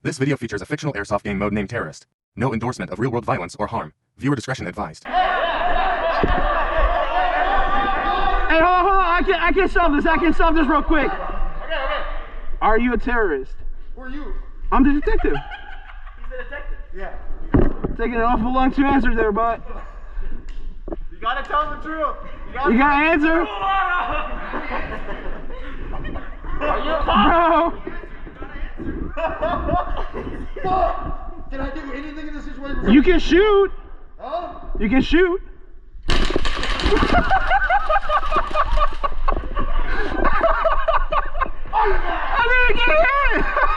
This video features a fictional airsoft game mode named Terrorist. No endorsement of real-world violence or harm. Viewer discretion advised. Hey, hold on. I can solve this. I can solve this real quick. Okay. Are you a terrorist? Who are you? I'm the detective. He's the detective. Yeah. Taking an awful long to answer there, bud. You gotta tell him the truth. You gotta answer? Are you a Bro! Can I do anything in this situation? You can shoot. Huh? You can shoot. I didn't get hit!